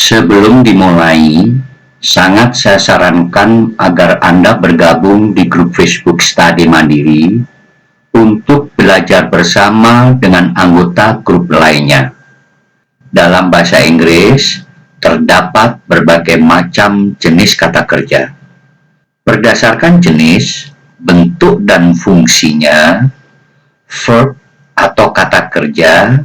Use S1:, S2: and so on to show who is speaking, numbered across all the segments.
S1: Sebelum dimulai, sangat saya sarankan agar Anda bergabung di grup Facebook Study Mandiri untuk belajar bersama dengan anggota grup lainnya. Dalam bahasa Inggris, terdapat berbagai macam jenis kata kerja. Berdasarkan jenis, bentuk dan fungsinya, verb atau kata kerja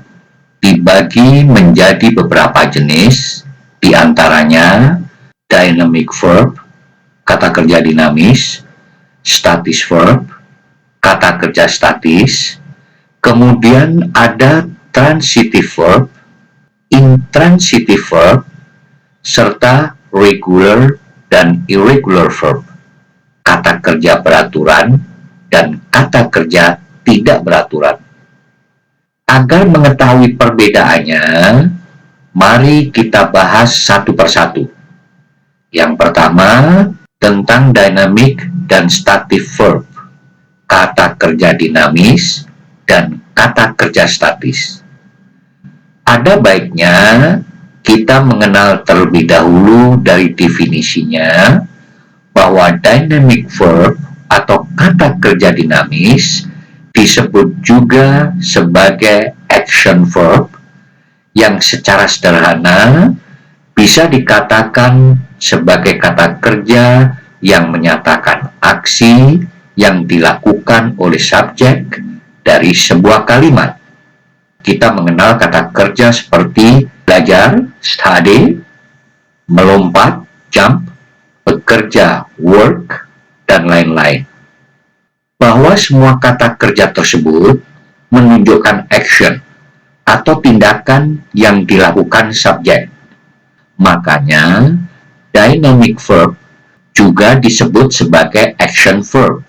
S1: dibagi menjadi beberapa jenis, di antaranya dynamic verb, kata kerja dinamis, static verb, kata kerja statis, kemudian ada transitive verb, intransitive verb, serta regular dan irregular verb, kata kerja beraturan dan kata kerja tidak beraturan. Agar mengetahui perbedaannya, mari kita bahas satu persatu. Yang pertama, tentang dynamic dan static verb, kata kerja dinamis dan kata kerja statis. Ada baiknya kita mengenal terlebih dahulu dari definisinya, bahwa dynamic verb atau kata kerja dinamis disebut juga sebagai action verb yang secara sederhana bisa dikatakan sebagai kata kerja yang menyatakan aksi yang dilakukan oleh subjek dari sebuah kalimat. Kita mengenal kata kerja seperti belajar, study, melompat, jump, bekerja, work, dan lain-lain. Bahwa semua kata kerja tersebut menunjukkan action atau tindakan yang dilakukan subjek. Makanya, dynamic verb juga disebut sebagai action verb,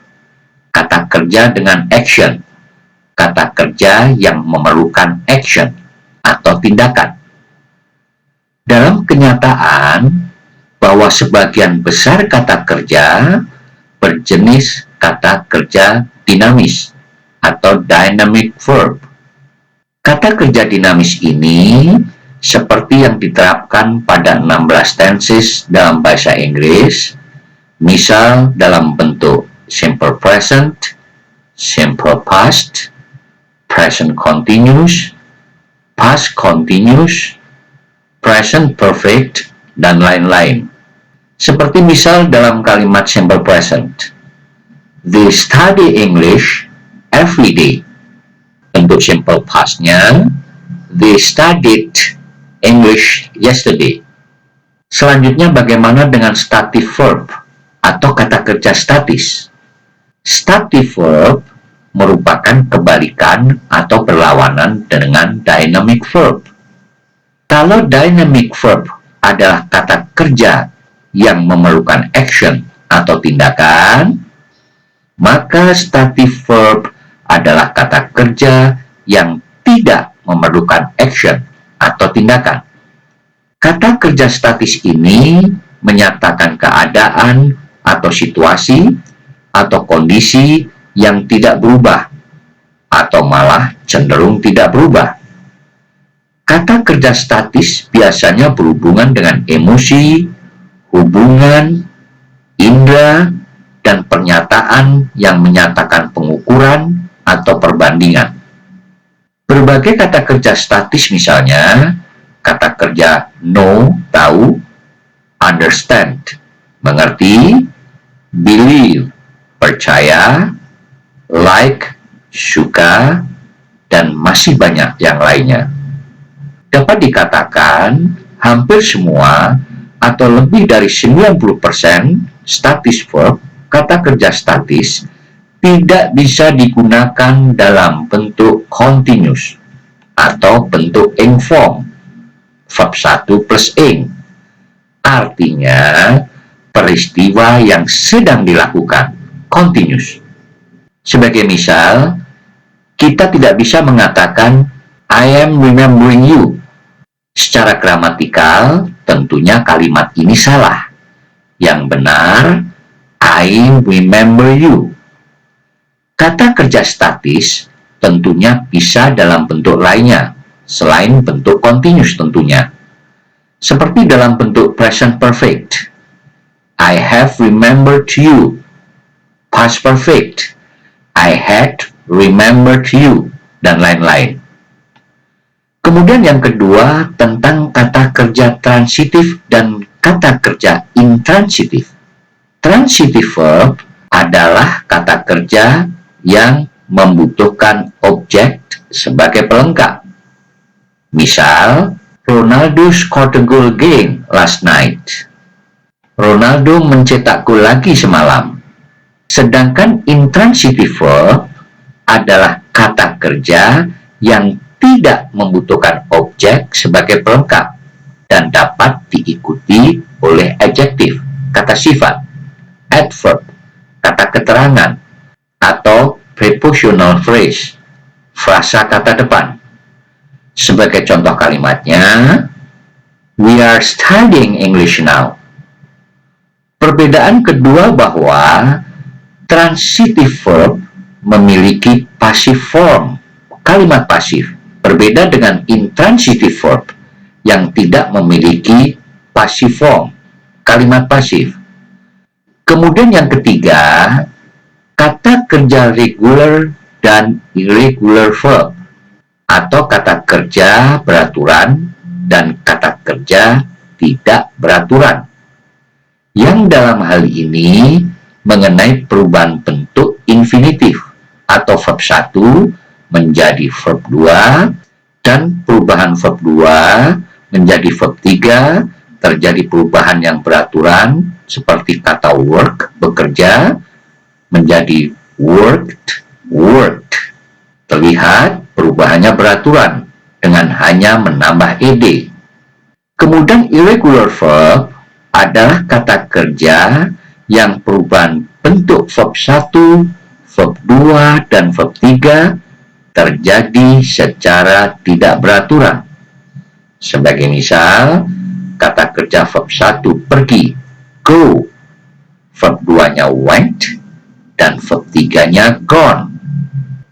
S1: kata kerja dengan action, kata kerja yang memerlukan action atau tindakan. Dalam kenyataan, bahwa sebagian besar kata kerja berjenis kata kerja dinamis atau dynamic verb. Kata kerja dinamis ini seperti yang diterapkan pada 16 tenses dalam bahasa Inggris, misal dalam bentuk simple present, simple past, present continuous, past continuous, present perfect, dan lain-lain. Seperti misal dalam kalimat simple present, they study English every day. Untuk simple past-nya, they studied English yesterday. Selanjutnya, bagaimana dengan stative verb atau kata kerja statis? Stative verb merupakan kebalikan atau berlawanan dengan dynamic verb. Kalau dynamic verb adalah kata kerja yang memerlukan action atau tindakan, maka stative verb adalah kata kerja yang tidak memerlukan action atau tindakan. Kata kerja statis ini menyatakan keadaan atau situasi atau kondisi yang tidak berubah atau malah cenderung tidak berubah. Kata kerja statis biasanya berhubungan dengan emosi, hubungan, indera, dan pernyataan yang menyatakan pengukuran atau perbandingan. Berbagai kata kerja statis misalnya, kata kerja know, tahu, understand, mengerti, believe, percaya, like, suka, dan masih banyak yang lainnya. Dapat dikatakan hampir semua atau lebih dari 90% statis verb, kata kerja statis, tidak bisa digunakan dalam bentuk continuous atau bentuk ing form, verb 1 plus ing. Artinya, peristiwa yang sedang dilakukan, continuous. Sebagai misal, kita tidak bisa mengatakan I am remembering you. Secara gramatikal, tentunya kalimat ini salah. Yang benar, I remember you. Kata kerja statis tentunya bisa dalam bentuk lainnya, selain bentuk continuous tentunya. Seperti dalam bentuk present perfect. I have remembered you. Past perfect. I had remembered you. Dan lain-lain. Kemudian yang kedua tentang kata kerja transitif dan kata kerja intransitif. Transitive verb adalah kata kerja yang membutuhkan objek sebagai pelengkap. Misal, Ronaldo scored a goal again last night. Ronaldo mencetak gol lagi semalam. Sedangkan intransitive verb adalah kata kerja yang tidak membutuhkan objek sebagai pelengkap dan dapat diikuti oleh adjektif, kata sifat, adverb, kata keterangan, atau prepositional phrase, frasa kata depan. Sebagai contoh kalimatnya, we are studying English now. Perbedaan kedua bahwa transitive verb memiliki passive form, kalimat pasif, berbeda dengan intransitive verb yang tidak memiliki passive form, kalimat pasif. Kemudian yang ketiga, kata kerja regular dan irregular verb, atau kata kerja beraturan dan kata kerja tidak beraturan, yang dalam hal ini mengenai perubahan bentuk infinitif atau verb 1 menjadi verb 2 dan perubahan verb 2 menjadi verb 3 terjadi perubahan yang beraturan seperti kata work, bekerja, menjadi worked, worked. Terlihat perubahannya beraturan dengan hanya menambah ed. Kemudian irregular verb adalah kata kerja yang perubahan bentuk verb 1, verb 2, dan verb 3 terjadi secara tidak beraturan. Sebagai misal, kata kerja verb 1 pergi, go, verb 2-nya went, dan verb 3-nya gone.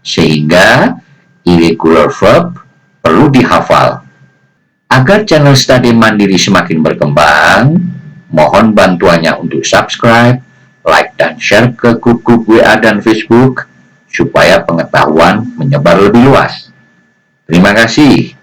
S1: Sehingga irregular verb perlu dihafal. Agar channel Study Mandiri semakin berkembang, mohon bantuannya untuk subscribe, like, dan share ke grup-grup WA dan Facebook supaya pengetahuan menyebar lebih luas. Terima kasih.